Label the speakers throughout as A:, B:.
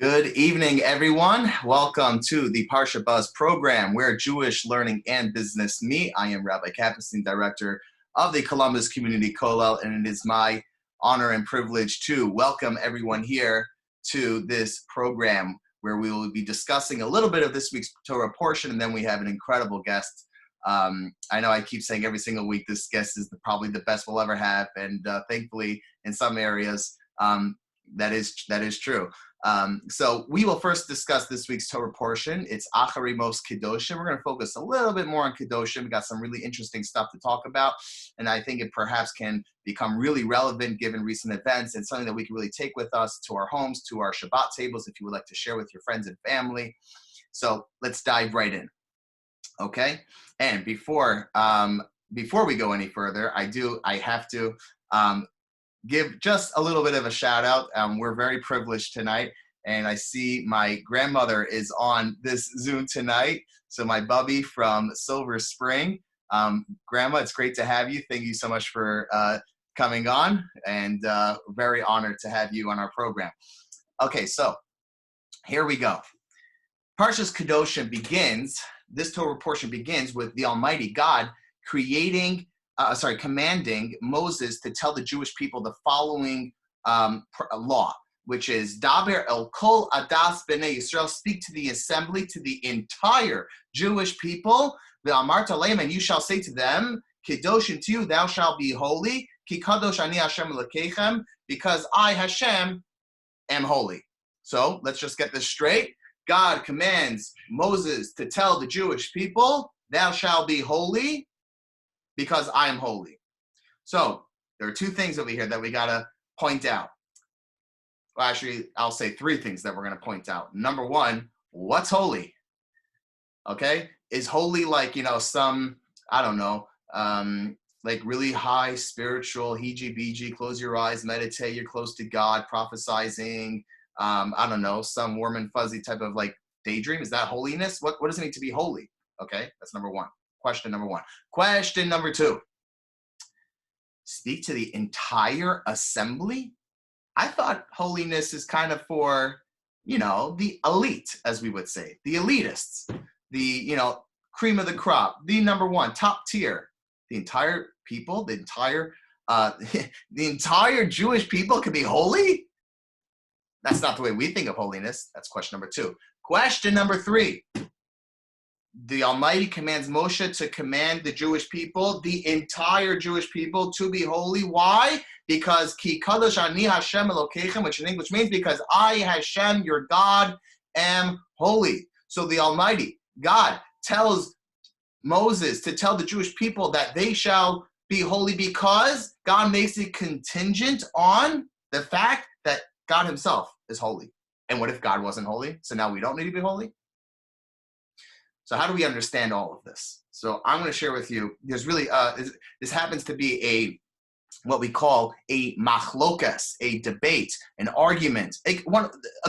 A: Good evening, everyone. Welcome to the Parsha Buzz program, where Jewish learning and business meet. I am Rabbi Kapustin, director of the Columbus Community Kollel, and it is my honor and privilege to welcome everyone here to this program, where we will be discussing a little bit of this week's Torah portion, and then we have an incredible guest. I know I keep saying every single week this guest is probably the best we'll ever have, and thankfully, in some areas, that is true. So we will first discuss this week's Torah portion. It's Acharimos Kedoshim. We're going to focus a little bit more on Kedoshim. We got some really interesting stuff to talk about, and I think it perhaps can become really relevant given recent events and something that we can really take with us to our homes, to our Shabbat tables, if you would like to share with your friends and family. So let's dive right in. Okay? And before we go any further, I have to give just a little bit of a shout out. We're very privileged tonight, and I see my grandmother is on this Zoom tonight. So my bubby from Silver Spring. Grandma, it's great to have you. Thank you so much for coming on, and very honored to have you on our program. Okay, so here we go. Parshas Kedoshim begins, this Torah portion begins with the Almighty God commanding Moses to tell the Jewish people the following law, which is Daber el kol adas b'nei Yisrael, speak to the assembly, to the entire Jewish people, v'amarta leim, and you shall say to them, Kedoshim to you, thou shalt be holy, ki kadosh ani Hashem Elokeichem, because I, Hashem, am holy. So let's just get this straight. God commands Moses to tell the Jewish people, thou shalt be holy, because I am holy. So there are two things over here that we got to point out. Well, actually, I'll say three things that we're going to point out. Number one, what's holy? Okay? Is holy like, some, I don't know, like really high spiritual, heebie-jeebie, close your eyes, meditate, you're close to God, prophesizing, I don't know, some warm and fuzzy type of like daydream? Is that holiness? What does it mean to be holy? Okay, that's number one. Question number one. Question number two. Speak to the entire assembly? I thought holiness is kind of for, the elite, as we would say, the elitists, the, cream of the crop, the number one, top tier. The entire people, the entire Jewish people can be holy? That's not the way we think of holiness. That's question number two. Question number three. The Almighty commands Moshe to command the Jewish people, the entire Jewish people, to be holy. Why? Because Ki Kadosh Ani Hashem Elokeichem, which in English means because I, Hashem, your God, am holy. So the Almighty God tells Moses to tell the Jewish people that they shall be holy because God makes it contingent on the fact that God himself is holy. And what if God wasn't holy? So now we don't need to be holy? So how do we understand all of this? So I'm going to share with you, there's really, this happens to be what we call a machlokas, a debate, an argument, a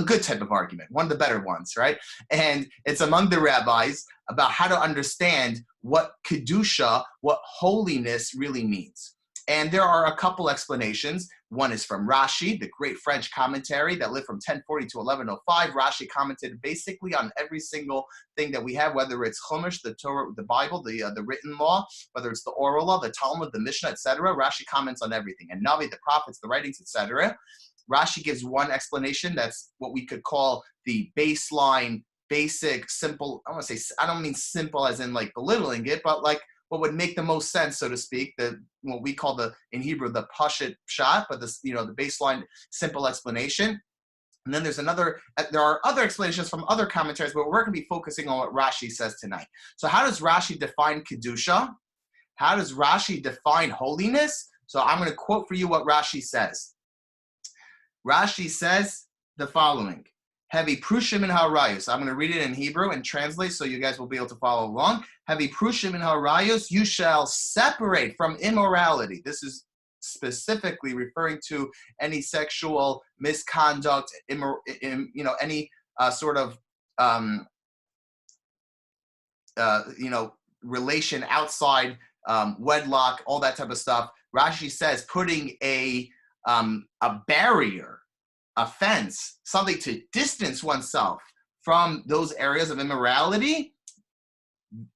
A: good type of argument, one of the better ones, right? And it's among the rabbis about how to understand what kedusha, what holiness really means. And there are a couple explanations. One is from Rashi, the great French commentary that lived from 1040 to 1105. Rashi commented basically on every single thing that we have, whether it's Chumash, the Torah, the Bible, the written law, whether it's the oral law, the Talmud, the Mishnah, etc. Rashi comments on everything. And Navi, the prophets, the writings, etc. Rashi gives one explanation that's what we could call the baseline, basic, simple. I don't mean simple as in like belittling it, but like what would make the most sense, so to speak, what we call in Hebrew, the pashut pshat, but the baseline simple explanation. And then there are other explanations from other commentaries, but we're going to be focusing on what Rashi says tonight. So how does Rashi define kedusha? How does Rashi define holiness? So I'm going to quote for you what Rashi says. Rashi says the following. Heavy prushim in harayos. I'm going to read it in Hebrew and translate so you guys will be able to follow along. Heavy prushim in harayos. You shall separate from immorality. This is specifically referring to any sexual misconduct, any sort of relation outside wedlock, all that type of stuff. Rashi says putting a barrier offense, something to distance oneself from those areas of immorality,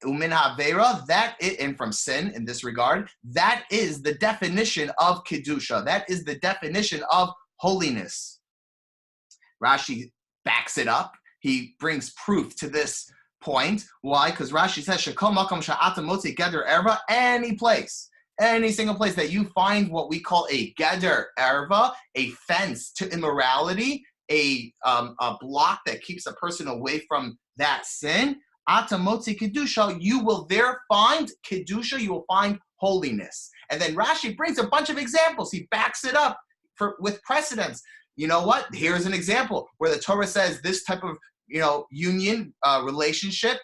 A: umin havera, and from sin in this regard, that is the definition of kedusha. That is the definition of holiness. Rashi backs it up. He brings proof to this point. Why? Because Rashi says, "Shekom makom sha'ata motzi geder erva," any place, any single place that you find what we call a geder erva, a fence to immorality, a block that keeps a person away from that sin, ata motzi kedusha, you will there find kedusha, you will find holiness. And then Rashi brings a bunch of examples. He backs it up with precedents. You know what? Here's an example where the Torah says this type of union, relationship,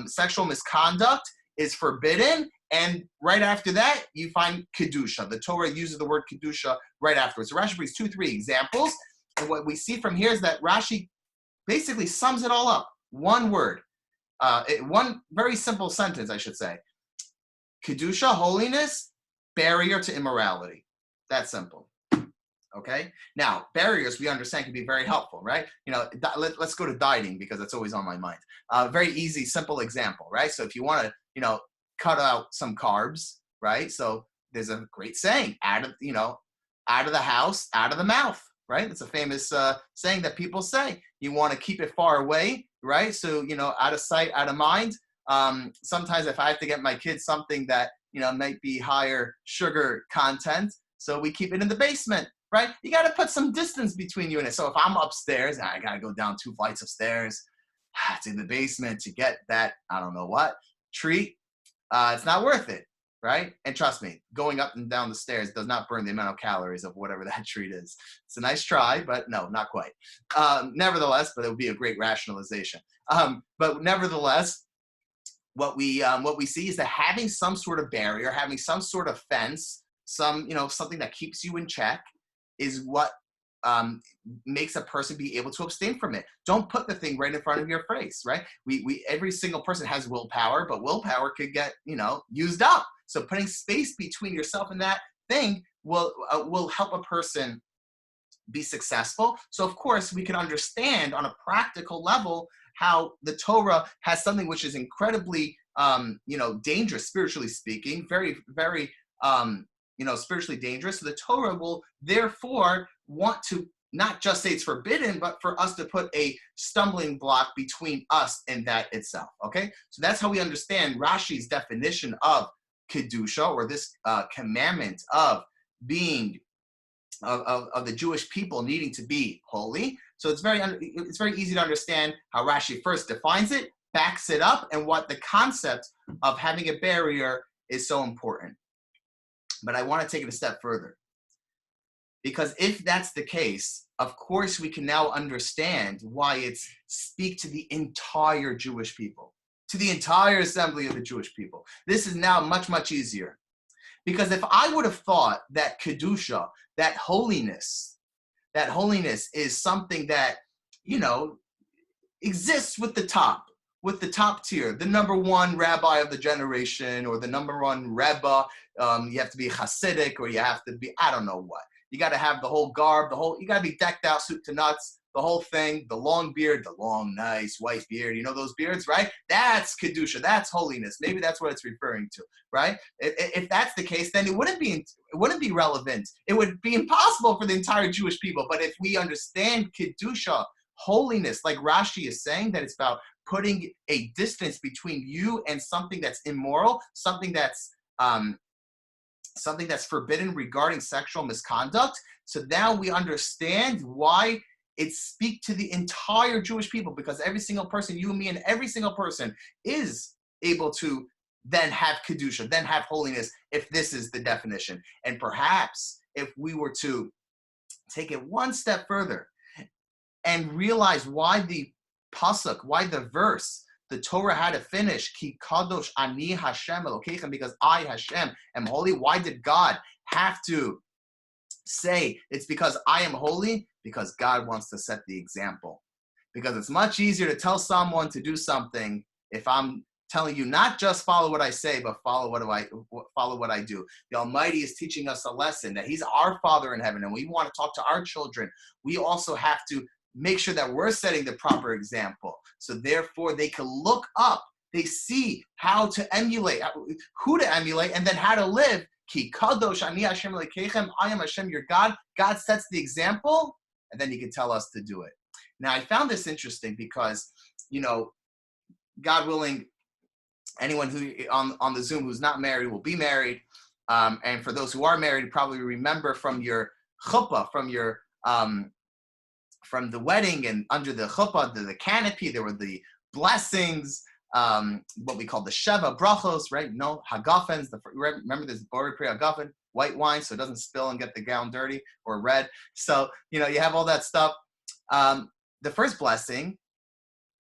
A: sexual misconduct is forbidden. And right after that, you find kedusha. The Torah uses the word kedusha right afterwards. So Rashi brings 2-3 examples. And what we see from here is that Rashi basically sums it all up. One word. One very simple sentence, I should say. Kedusha, holiness, barrier to immorality. That's simple. Okay. Now, barriers we understand can be very helpful, right? Let's go to dieting because that's always on my mind. Very easy, simple example, right? So if you want to, cut out some carbs, right? So there's a great saying: out of the house, out of the mouth, right? It's a famous saying that people say. You want to keep it far away, right? So out of sight, out of mind. Sometimes if I have to get my kids something that might be higher sugar content, so we keep it in the basement. Right? You got to put some distance between you and it. So if I'm upstairs, I got to go down 2 flights of stairs to the basement to get that, I don't know what, treat. It's not worth it, right? And trust me, going up and down the stairs does not burn the amount of calories of whatever that treat is. It's a nice try, but no, not quite. Nevertheless, but it would be a great rationalization. But nevertheless, what we see is that having some sort of barrier, having some sort of fence, something that keeps you in check, is what makes a person be able to abstain from it. Don't put the thing right in front of your face, right? We every single person has willpower, but willpower could get used up. So putting space between yourself and that thing will help a person be successful. So of course we can understand on a practical level how the Torah has something which is incredibly dangerous, spiritually speaking, very, very spiritually dangerous. So the Torah will therefore want to not just say it's forbidden, but for us to put a stumbling block between us and that itself. Okay, so that's how we understand Rashi's definition of kedusha, or this commandment of being of the Jewish people needing to be holy. So it's very easy to understand how Rashi first defines it, backs it up, and what the concept of having a barrier is so important. But I want to take it a step further. Because if that's the case, of course, we can now understand why it's speak to the entire Jewish people, to the entire assembly of the Jewish people. This is now much, much easier. Because if I would have thought that kedusha, that holiness is something that, exists with the top tier, the number one rabbi of the generation, or the number one rebbe, you have to be Hasidic, or you have to be, I don't know what. You got to have the whole garb, you got to be decked out, suit to nuts, the whole thing, the long beard, the long, nice white beard, those beards, right? That's kedusha, that's holiness. Maybe that's what it's referring to, right? If that's the case, then it wouldn't be relevant. It would be impossible for the entire Jewish people. But if we understand kedusha, holiness, like Rashi is saying, that it's about putting a distance between you and something that's immoral, something that's forbidden regarding sexual misconduct. So now we understand why it speaks to the entire Jewish people, because every single person, you and me and every single person, is able to then have kedusha, then have holiness, if this is the definition. And perhaps if we were to take it one step further and realize why the pasuk, why the verse, the Torah had to finish, Ki kadosh ani Hashem Elokeichem, because I, Hashem, am holy. Why did God have to say it's because I am holy? Because God wants to set the example. Because it's much easier to tell someone to do something if I'm telling you not just follow what I say, but follow what I do. The Almighty is teaching us a lesson that He's our Father in heaven, and we want to talk to our children. We also have to make sure that we're setting the proper example. So therefore, they can look up. They see how to emulate, who to emulate, and then how to live. Ki kadosh ani Hashem Elokeichem, I am Hashem your God. God sets the example, and then He can tell us to do it. Now, I found this interesting because, God willing, anyone who on the Zoom who's not married will be married. And for those who are married, probably remember from your chuppah, from the wedding, and under the chuppah, the canopy, there were the blessings, what we call the Sheva Brachos, right? No, Hagafens. Remember, there's Borei Pri Hagafen, white wine, so it doesn't spill and get the gown dirty, or red. So, you have all that stuff. The first blessing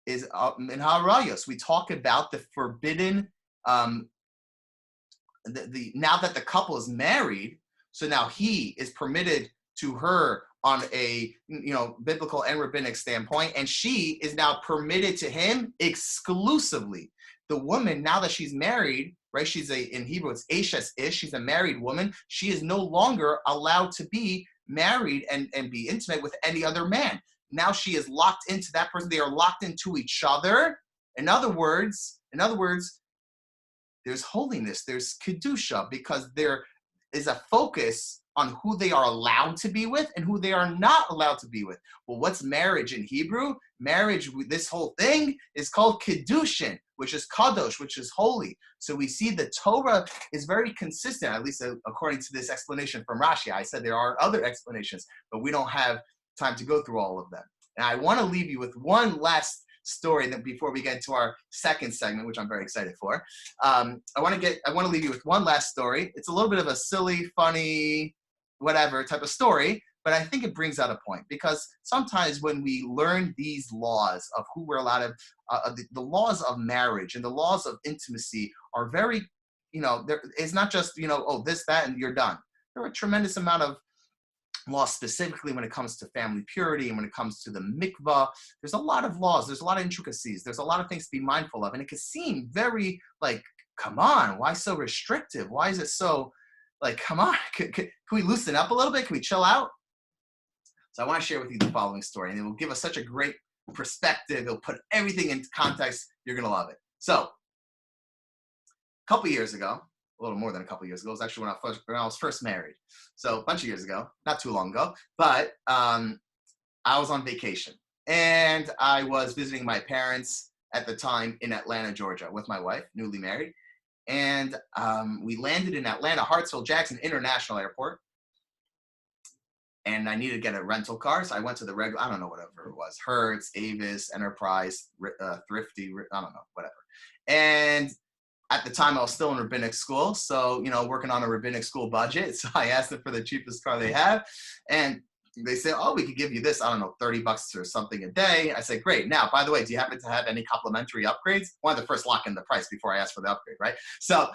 A: is in Harayos. We talk about the forbidden, now that the couple is married, so now he is permitted to her on a biblical and rabbinic standpoint, and she is now permitted to him exclusively. The woman, now that she's married, right? In Hebrew it's Eshes Ish. She's a married woman. She is no longer allowed to be married and be intimate with any other man. Now she is locked into that person. They are locked into each other. In other words, there's holiness, there's kedusha, because there is a focus on who they are allowed to be with and who they are not allowed to be with. Well, what's marriage in Hebrew? Marriage, this whole thing is called kedushin, which is kadosh, which is holy. So we see the Torah is very consistent, at least according to this explanation from Rashi. I said there are other explanations, but we don't have time to go through all of them. And I want to leave you with one last story that before we get into our second segment, which I'm very excited for. I want to leave you with one last story. It's a little bit of a silly, funny, whatever type of story, but I think it brings out a point, because sometimes when we learn these laws of who we're allowed to, the laws of marriage and the laws of intimacy are very, it's not just, this, that, and you're done. There are a tremendous amount of laws, specifically when it comes to family purity and when it comes to the mikvah. There's a lot of laws. There's a lot of intricacies. There's a lot of things to be mindful of. And it can seem very come on, why so restrictive? Why is it so come on, can we loosen up a little bit? Can we chill out? So I want to share with you the following story, and it will give us such a great perspective. It'll put everything into context. You're going to love it. So a couple years ago, a little more than a couple years ago, it was actually when I was first married. So a bunch of years ago, not too long ago, but I was on vacation, and I was visiting my parents at the time in Atlanta, Georgia, with my wife, newly married. And we landed in Atlanta, Hartsfield-Jackson International Airport. And I needed to get a rental car. So I went to the regular, I don't know, whatever it was, Hertz, Avis, Enterprise, Thrifty, I don't know, whatever. And at the time I was still in rabbinic school. So, working on a rabbinic school budget. So I asked them for the cheapest car they have. And they said, oh, we could give you this, I don't know, $30 or something a day. I said, great. Now, by the way, do you happen to have any complimentary upgrades? Wanted to first lock in the price before I asked for the upgrade, right? So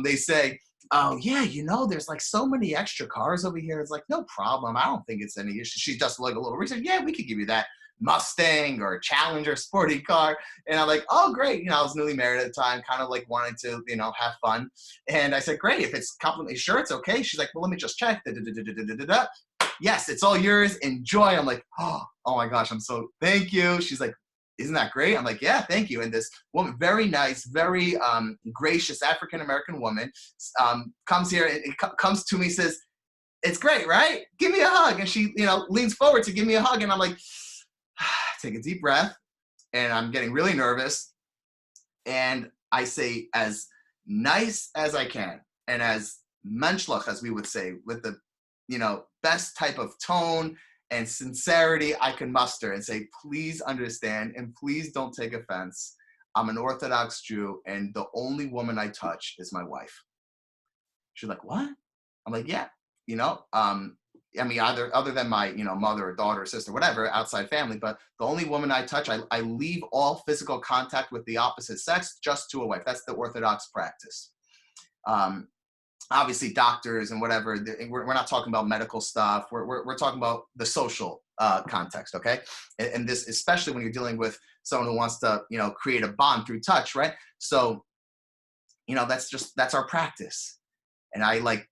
A: they say, oh, yeah, there's so many extra cars over here. It's no problem. I don't think it's any issue. She just a little research. Yeah, we could give you that Mustang or Challenger sporty car. And I'm oh, great. I was newly married at the time, kind of wanted to, have fun. And I said, great. If it's complimentary, sure, it's okay. She's well, let me just check. Yes, it's all yours. Enjoy. I'm oh my gosh, thank you. She's isn't that great? I'm yeah, thank you. And this woman, very nice, very gracious African-American woman, comes here and comes to me, says, it's great, right? Give me a hug. And she, leans forward to give me a hug. And I'm take a deep breath. And I'm getting really nervous. And I say, as nice as I can, and as menschlich, as we would say, with the best type of tone and sincerity I can muster, and say, please understand and please don't take offense. I'm an Orthodox Jew, and the only woman I touch is my wife. She's what? I'm yeah, either other than my, mother or daughter or sister, whatever, outside family, but the only woman I touch, I leave all physical contact with the opposite sex just to a wife. That's the Orthodox practice. Obviously doctors and whatever, we're not talking about medical stuff. We're talking about the social context, okay? And this, especially when you're dealing with someone who wants to, create a bond through touch, right? So, that's our practice. And I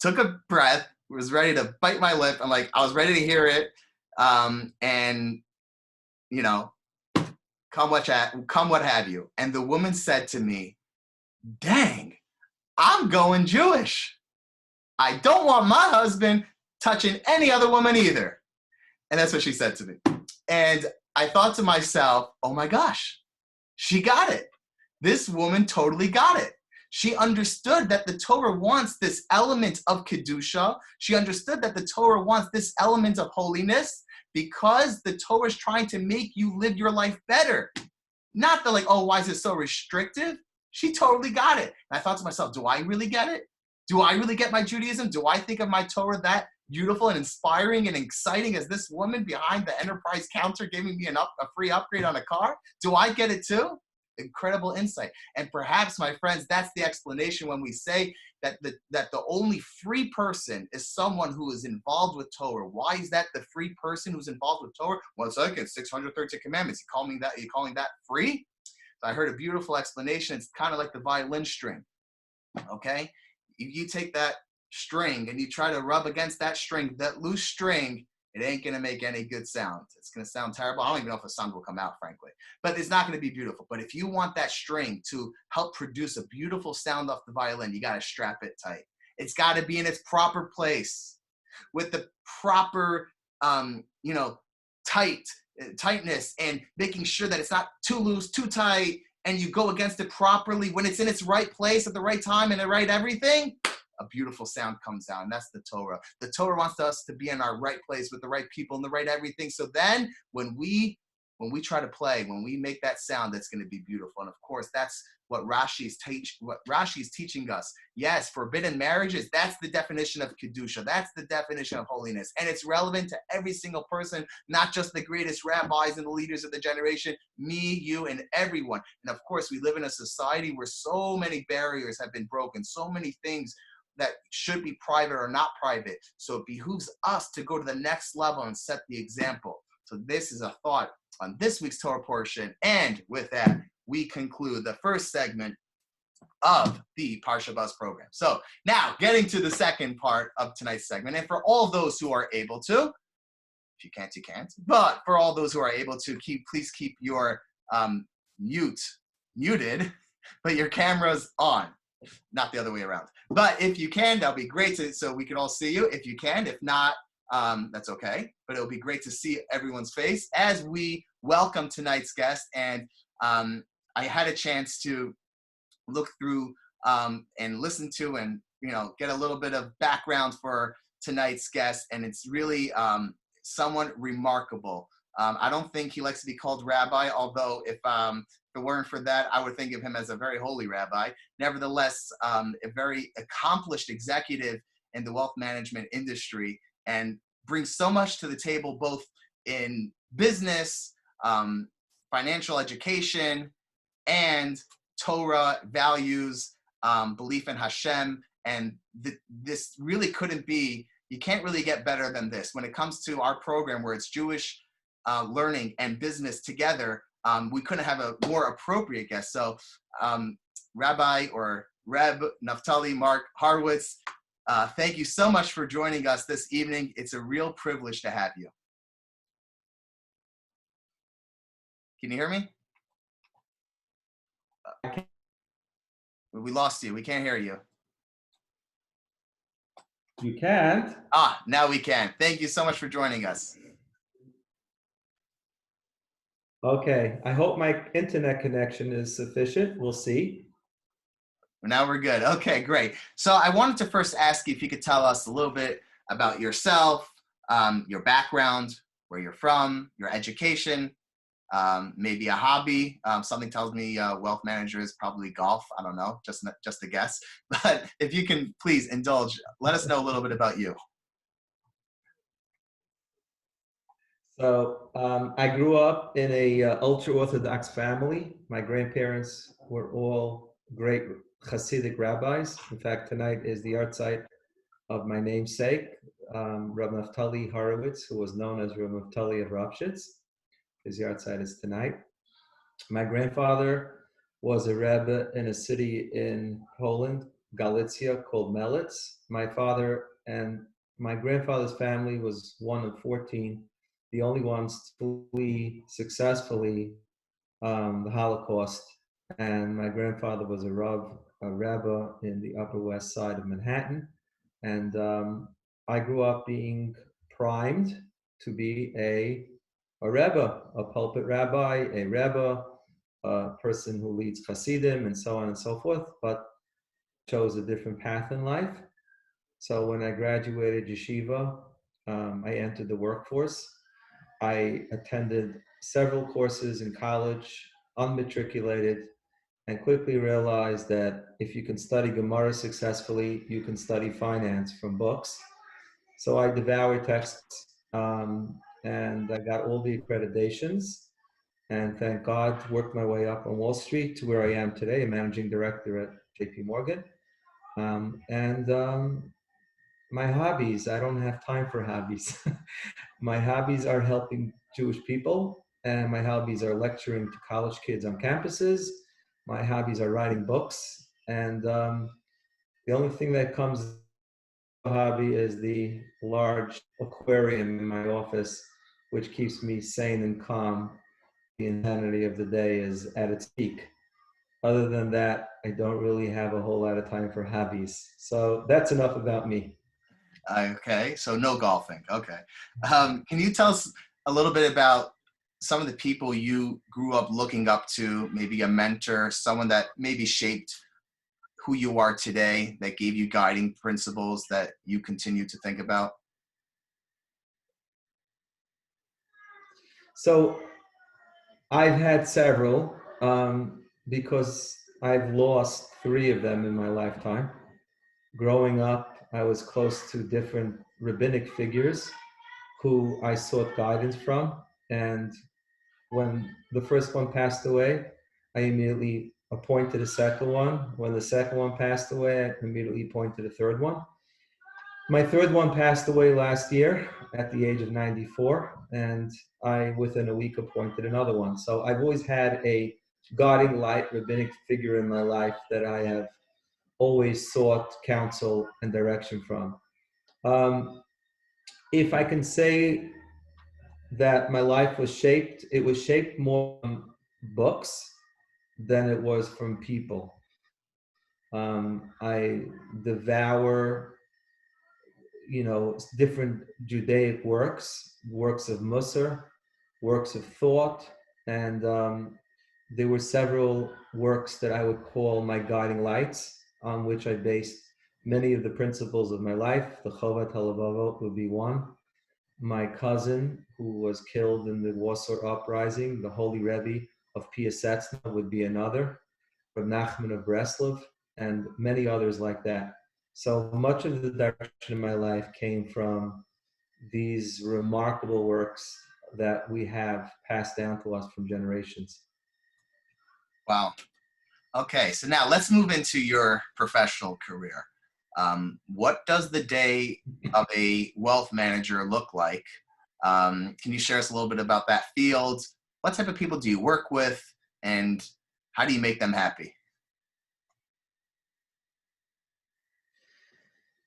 A: took a breath, was ready to bite my lip. I was ready to hear it. And, come what have you. And the woman said to me, dang, I'm going Jewish. I don't want my husband touching any other woman either. And that's what she said to me. And I thought to myself, oh my gosh, she got it. This woman totally got it. She understood that the Torah wants this element of Kedusha. She understood that the Torah wants this element of holiness because the Torah is trying to make you live your life better. Not the why is it so restrictive? She totally got it. And I thought to myself, do I really get it? Do I really get my Judaism? Do I think of my Torah that beautiful and inspiring and exciting as this woman behind the enterprise counter giving me a free upgrade on a car? Do I get it too? Incredible insight. And perhaps, my friends, that's the explanation when we say that the only free person is someone who is involved with Torah. Why is that the free person who's involved with Torah? 1 second, 613 commandments. You calling that free? So I heard a beautiful explanation. It's kind of like the violin string. Okay? If you take that string and you try to rub against that string, that loose string, it ain't going to make any good sound. It's going to sound terrible. I don't even know if a sound will come out, frankly. But it's not going to be beautiful. But if you want that string to help produce a beautiful sound off the violin, you got to strap it tight. It's got to be in its proper place with the proper, tightness, and making sure that it's not too loose, too tight, and you go against it properly. When it's in its right place at the right time and the right everything, a beautiful sound comes out, and that's the Torah. The Torah wants us to be in our right place with the right people and the right everything. So then when we try to play, when we make that sound, that's going to be beautiful. And of course, that's what Rashi is teaching us. Yes, forbidden marriages, that's the definition of Kedusha. That's the definition of holiness. And it's relevant to every single person, not just the greatest rabbis and the leaders of the generation, me, you, and everyone. And of course, we live in a society where so many barriers have been broken, so many things that should be private are not private. So it behooves us to go to the next level and set the example. So this is a thought on this week's Torah portion. And with that, we conclude the first segment of the Parsha Buzz program. So now getting to the second part of tonight's segment. And for all those who are able to, if you can't, you can't. But for all those who are able to, please keep your muted, but your cameras on. Not the other way around. But if you can, that'll be great so we can all see you. If you can, if not, that's okay. But it'll be great to see everyone's face as we welcome tonight's guest. And I had a chance to look through and listen to and get a little bit of background for tonight's guest. And it's really someone remarkable. I don't think he likes to be called rabbi, although if it weren't for that, I would think of him as a very holy rabbi. Nevertheless, a very accomplished executive in the wealth management industry and brings so much to the table, both in business, financial education, and Torah values, belief in Hashem. And this really couldn't be, you can't really get better than this. When it comes to our program where it's Jewish learning and business together, we couldn't have a more appropriate guest. So Rabbi or Reb Naftali Mark Horowitz, thank you so much for joining us this evening. It's a real privilege to have you. Can you hear me? We lost you. We can't hear you.
B: You can't?
A: Now we can. Thank you so much for joining us.
B: Okay. I hope my internet connection is sufficient. We'll see.
A: Now we're good. Okay, great. So I wanted to first ask you if you could tell us a little bit about yourself, your background, where you're from, your education, maybe a hobby. Something tells me wealth manager is probably golf. I don't know, just a guess. But if you can please indulge, let us know a little bit about you.
B: So I grew up in a ultra-Orthodox family. My grandparents were all great Hasidic rabbis. In fact, tonight is the yahrzeit of my namesake, Rav Naftali Horowitz, who was known as Rav Naftali of Ropshitz. His yahrzeit is tonight. My grandfather was a Rebbe in a city in Poland, Galicia, called Melitz. My father and my grandfather's family was one of 14, the only ones to flee successfully the Holocaust. And my grandfather was a Rebbe in the Upper West Side of Manhattan. And I grew up being primed to be a Rebbe, a pulpit rabbi, a Rebbe, a person who leads Hasidim, and so on and so forth, but chose a different path in life. So when I graduated yeshiva, I entered the workforce. I attended several courses in college, unmatriculated, and quickly realized that if you can study Gemara successfully, you can study finance from books. So I devoured texts, and I got all the accreditations, and thank God worked my way up on Wall Street to where I am today, a managing director at JP Morgan. My hobbies, I don't have time for hobbies. My hobbies are helping Jewish people, and my hobbies are lecturing to college kids on campuses. My hobbies are writing books, and the only thing that comes a hobby is the large aquarium in my office, which keeps me sane and calm. The insanity of the day is at its peak. Other than that, I don't really have a whole lot of time for hobbies. So that's enough about me.
A: Okay, so no golfing. Okay. Can you tell us a little bit about some of the people you grew up looking up to, maybe a mentor, someone that maybe shaped who you are today, that gave you guiding principles that you continue to think about?
B: So I've had several because I've lost 3 of them in my lifetime. Growing up, I was close to different rabbinic figures who I sought guidance from. And when the first one passed away, I immediately appointed a second one. When the second one passed away, I immediately appointed a third one. My third one passed away last year at the age of 94, and I, within a week, appointed another one. So I've always had a guiding light rabbinic figure in my life that I have always sought counsel and direction from. If I can say that my life was shaped, it was shaped more from books than it was from people. I devour, different Judaic works of Musar, works of thought, and there were several works that I would call my guiding lights, on which I based many of the principles of my life. The Chovat HaLevavot would be one. My cousin, who was killed in the Warsaw Uprising, the Holy Rebbe of Piaseczna, would be another. Reb Nachman of Breslov, and many others like that. So much of the direction in my life came from these remarkable works that we have passed down to us from generations.
A: Wow. Okay, so now let's move into your professional career. What does the day of a wealth manager look like? Can you share us a little bit about that field? What type of people do you work with, and how do you make them happy?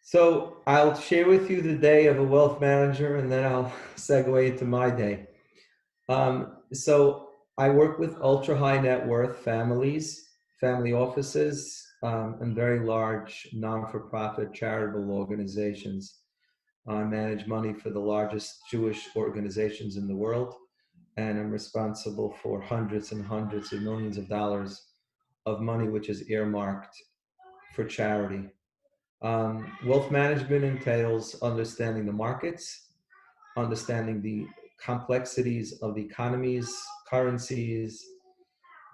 B: So I'll share with you the day of a wealth manager, and then I'll segue into my day. So I work with ultra high net worth families, family offices, and very large non-for-profit charitable organizations. I manage money for the largest Jewish organizations in the world, and I'm responsible for hundreds and hundreds of millions of dollars of money which is earmarked for charity. Wealth management entails understanding the markets, understanding the complexities of the economies, currencies,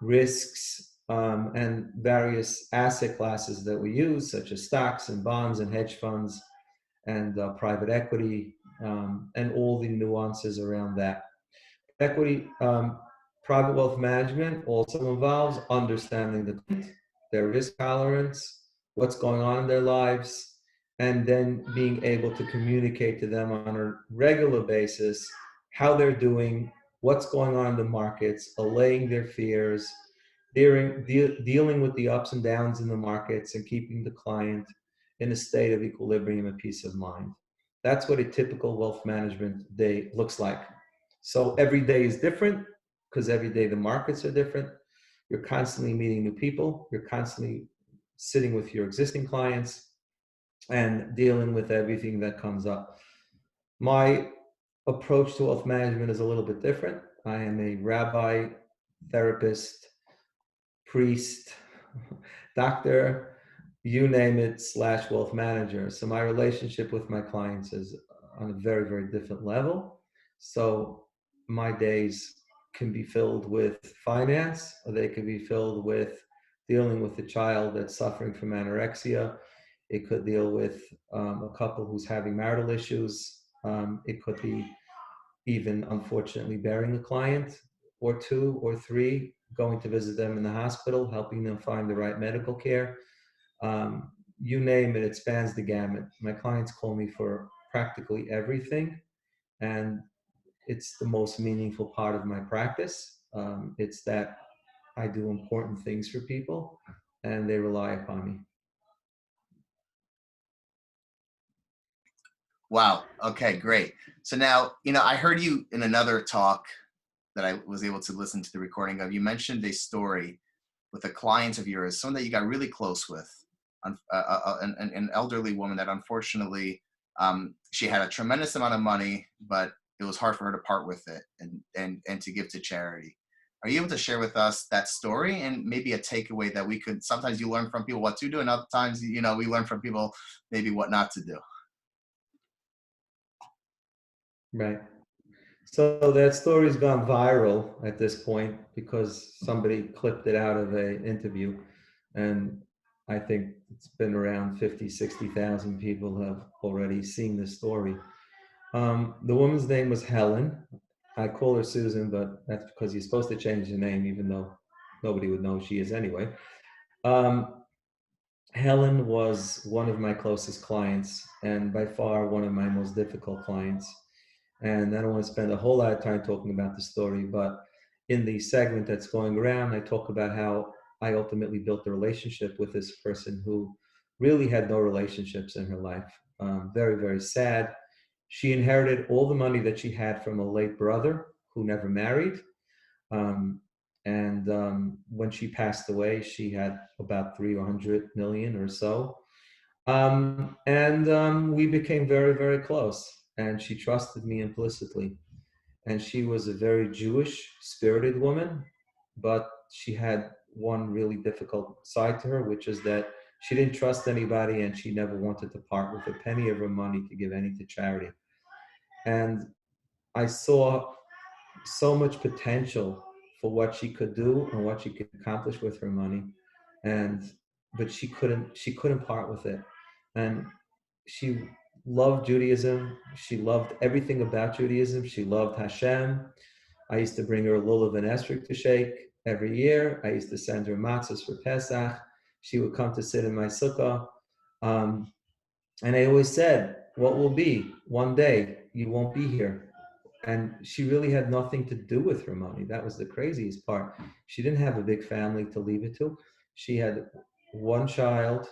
B: risks, and various asset classes that we use, such as stocks and bonds and hedge funds and private equity, and all the nuances around that. Equity, private wealth management also involves understanding their risk tolerance, what's going on in their lives, and then being able to communicate to them on a regular basis how they're doing, what's going on in the markets, allaying their fears, dealing with the ups and downs in the markets, and keeping the client in a state of equilibrium and peace of mind. That's what a typical wealth management day looks like. So every day is different because every day the markets are different. You're constantly meeting new people. You're constantly sitting with your existing clients and dealing with everything that comes up. My approach to wealth management is a little bit different. I am a rabbi, therapist, priest, doctor, you name it, / wealth manager. So my relationship with my clients is on a very, very different level. So my days can be filled with finance, or they can be filled with dealing with a child that's suffering from anorexia. It could deal with a couple who's having marital issues. It could be even, unfortunately, burying a client or two or three, going to visit them in the hospital, helping them find the right medical care. You name it, it spans the gamut. My clients call me for practically everything, and it's the most meaningful part of my practice. It's that I do important things for people, and they rely upon me.
A: Wow. Okay, great. So now, I heard you in another talk that I was able to listen to the recording of. You mentioned a story with a client of yours, someone that you got really close with, an elderly woman that unfortunately, she had a tremendous amount of money, but it was hard for her to part with it and to give to charity. Are you able to share with us that story and maybe a takeaway that we could, sometimes you learn from people what to do, and other times, we learn from people maybe what not to do?
B: Right. So that story's gone viral at this point because somebody clipped it out of an interview. And I think it's been around 50, 60,000 people have already seen this story. The woman's name was Helen. I call her Susan, but that's because you're supposed to change the name, even though nobody would know who she is anyway. Um, Helen was one of my closest clients and by far one of my most difficult clients. And I don't want to spend a whole lot of time talking about the story, but in the segment that's going around, I talk about how I ultimately built a relationship with this person who really had no relationships in her life. Very, very sad. She inherited all the money that she had from a late brother who never married. Um, and when she passed away, she had about 300 million or so. And we became very, very close. And she trusted me implicitly. And she was a very Jewish spirited woman, but she had one really difficult side to her, which is that she didn't trust anybody and she never wanted to part with a penny of her money to give any to charity. And I saw so much potential for what she could do and what she could accomplish with her money. And but she couldn't part with it. And she loved Judaism. She loved everything about Judaism. She loved Hashem. I used to bring her a lulav and esrog to shake every year. I used to send her matzahs for Pesach. She would come to sit in my sukkah. Um, and I always said, what will be? One day you won't be here. And she really had nothing to do with her money. That was the craziest part. She didn't have a big family to leave it to. She had one child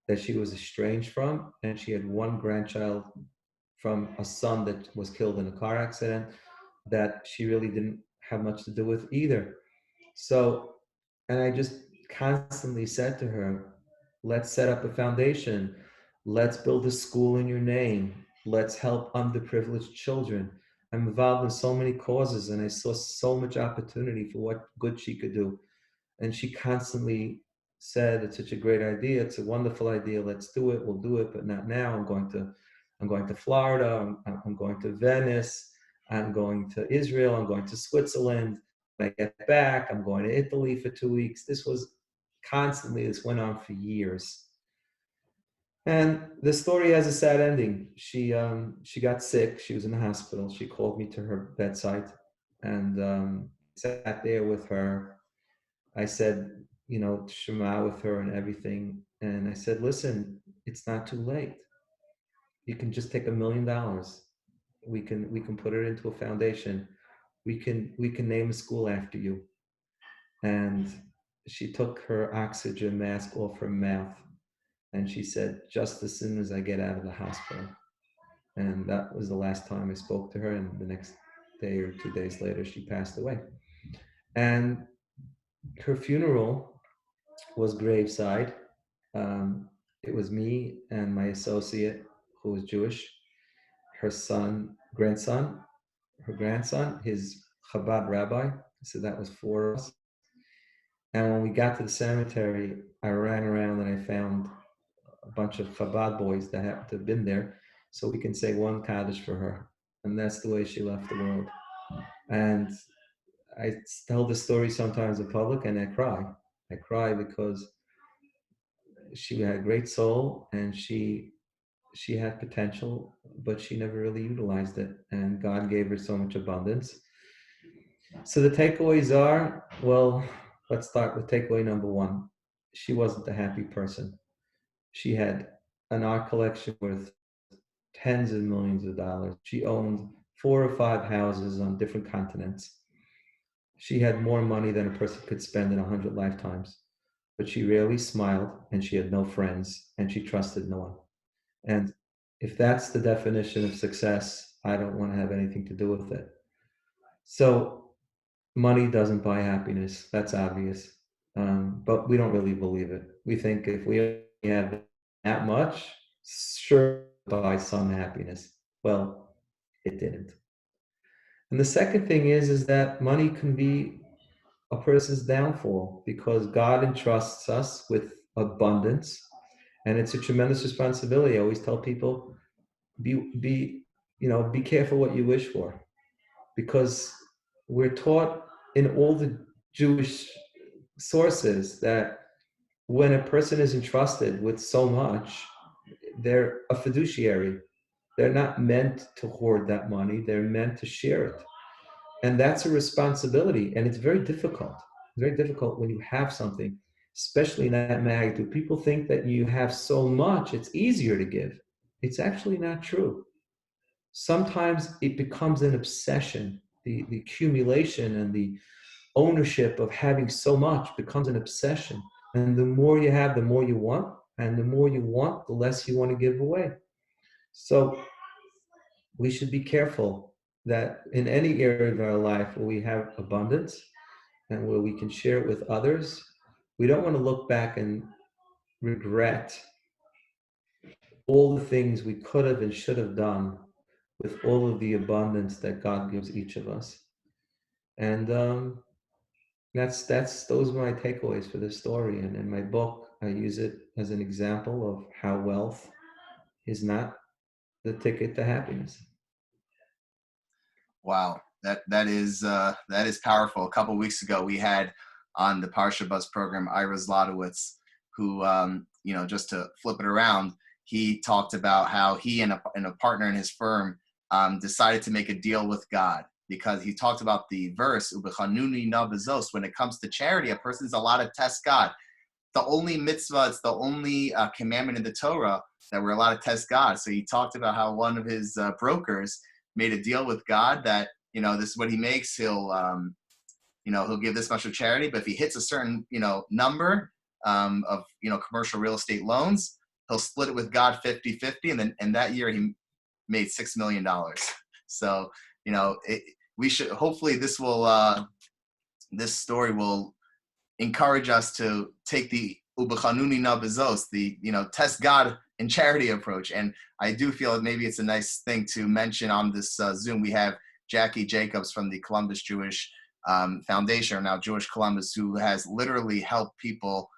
B: that she was estranged from, and she had one grandchild from a son that was killed in a car accident that she really didn't have much to do with either. So, and I just constantly said to her, let's set up a foundation. Let's build a school in your name. Let's help underprivileged children. I'm involved in so many causes and I saw so much opportunity for what good she could do. And she constantly said, it's such a great idea. It's a wonderful idea. Let's do it. We'll do it, but not now. I'm going to Florida. I'm going to Venice. I'm going to Israel. I'm going to Switzerland. When I get back, I'm going to Italy for 2 weeks. This went on for years. And the story has a sad ending. She got sick. She was in the hospital. She called me to her bedside and sat there with her. I said, Shema with her and everything. And I said, listen, it's not too late. you can just take $1 million. We can put it into a foundation. We can name a school after you. And she took her oxygen mask off her mouth, and she said, just as soon as I get out of the hospital. And that was the last time I spoke to her. And the next day or 2 days later, she passed away. And her funeral was graveside. It was me and my associate, who was Jewish, her grandson, his Chabad rabbi. So that was 4 of us. And when we got to the cemetery, I ran around and I found a bunch of Chabad boys that happened to have been there, so we can say one Kaddish for her. And that's the way she left the world. And I tell the story sometimes in public and I cry. I cry because she had a great soul and she had potential, but she never really utilized it. And God gave her so much abundance. So the takeaways are, well, let's start with takeaway number 1. She wasn't a happy person. She had an art collection worth tens of millions of dollars. She owned 4 or 5 houses on different continents. She had more money than a person could spend in 100 lifetimes. But she rarely smiled, and she had no friends, and she trusted no one. And if that's the definition of success, I don't want to have anything to do with it. So money doesn't buy happiness. That's obvious. But we don't really believe it. We think if we have that much, sure, buy some happiness. Well, it didn't. And the second thing is that money can be a person's downfall, because God entrusts us with abundance, and it's a tremendous responsibility. I always tell people, be careful what you wish for, because we're taught in all the Jewish sources that when a person is entrusted with so much, they're a fiduciary. They're not meant to hoard that money. They're meant to share it. And that's a responsibility. And it's very difficult. It's very difficult when you have something, especially in that magnitude. People think that you have so much, it's easier to give. It's actually not true. Sometimes it becomes an obsession. The accumulation and the ownership of having so much becomes an obsession. And the more you have, the more you want. And the more you want, the less you want to give away. So we should be careful that in any area of our life where we have abundance and where we can share it with others, we don't want to look back and regret all the things we could have and should have done with all of the abundance that God gives each of us. And those are my takeaways for this story. And in my book, I use it as an example of how wealth is not the ticket to happiness.
A: Wow, that is powerful. A couple of weeks ago, we had on the Parsha Buzz program Ira Zlotowitz, who just to flip it around, he talked about how he and a partner in his firm decided to make a deal with God, because he talked about the verse "Ubechanuni na bezos." When it comes to charity, a person's allowed to test God. The only mitzvah, it's the only commandment in the Torah that we're allowed to test God. So he talked about how one of his brokers made a deal with God that, this is what he makes. He'll give this much of charity, but if he hits a certain, number of, commercial real estate loans, he'll split it with God 50-50. And that year he made $6 million. So, we should, hopefully this story will encourage us to take the ubechanuni na bezos, the test God in charity approach. And I do feel that maybe it's a nice thing to mention on this Zoom. We have Jackie Jacobs from the Columbus Jewish Foundation, or now Jewish Columbus, who has literally helped people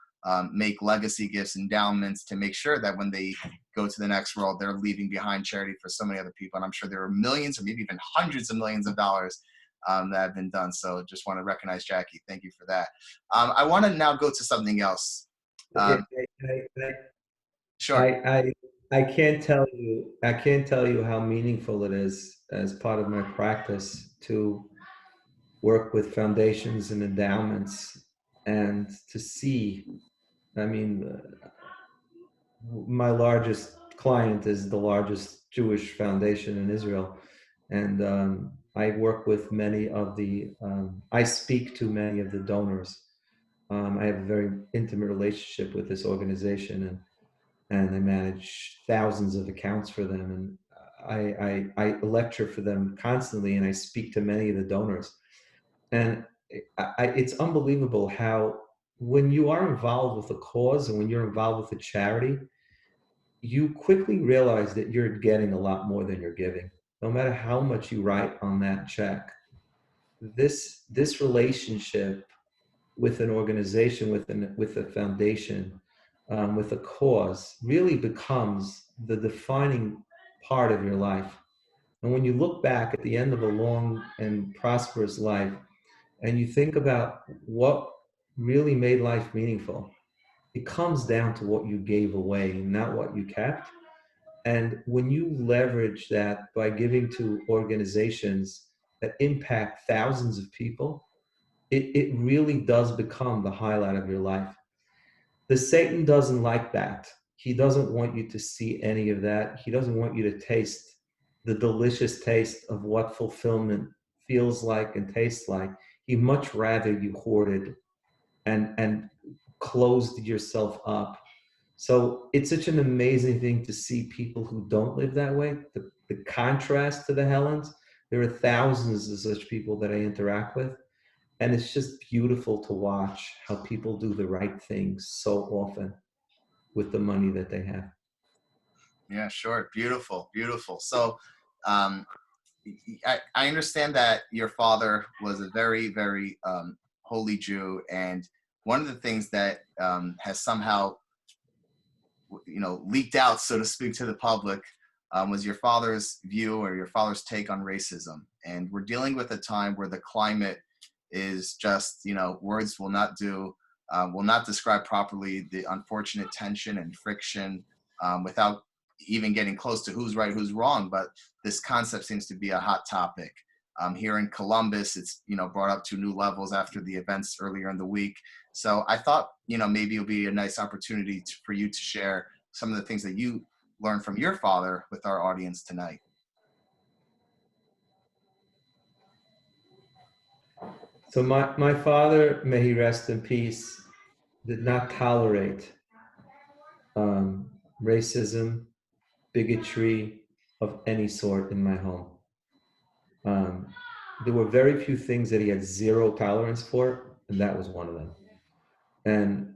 A: make legacy gifts, endowments, to make sure that when they go to the next world, they're leaving behind charity for so many other people. And I'm sure there are millions or maybe even hundreds of millions of dollars that have been done. So just want to recognize Jackie. Thank you for that. I want to now go to something else. Sure.
B: I can't tell you how meaningful it is as part of my practice to work with foundations and endowments and to see. I mean, my largest client is the largest Jewish foundation in Israel. And I work with many of the, I speak to many of the donors. I have a very intimate relationship with this organization, and I manage thousands of accounts for them. And I lecture for them constantly, and I speak to many of the donors. And it's unbelievable how when you are involved with a cause and when you're involved with a charity, you quickly realize that you're getting a lot more than you're giving. No matter how much you write on that check, this relationship with an organization, with a foundation, with a cause, really becomes the defining part of your life. And when you look back at the end of a long and prosperous life, and you think about what really made life meaningful, it comes down to what you gave away, not what you kept. And when you leverage that by giving to organizations that impact thousands of people, it really does become the highlight of your life. The Satan doesn't like that. He doesn't want you to see any of that. He doesn't want you to taste the delicious taste of what fulfillment feels like and tastes like. He'd much rather you hoarded and closed yourself up. So it's such an amazing thing to see people who don't live that way. The contrast to the Helens, there are thousands of such people that I interact with. And it's just beautiful to watch how people do the right things so often with the money that they have.
A: Yeah, sure. Beautiful, beautiful. So um, I understand that your father was a very, very holy Jew. And one of the things that has somehow, leaked out, so to speak, to the public was your father's view or your father's take on racism. And we're dealing with a time where the climate is just, words will not describe properly the unfortunate tension and friction without even getting close to who's right, who's wrong. But this concept seems to be a hot topic. Here in Columbus, it's, brought up to new levels after the events earlier in the week. So I thought, maybe it'll be a nice opportunity for you to share some of the things that you learned from your father with our audience tonight.
B: So my father, may he rest in peace, did not tolerate racism, bigotry of any sort in my home. There were very few things that he had zero tolerance for, and that was one of them. And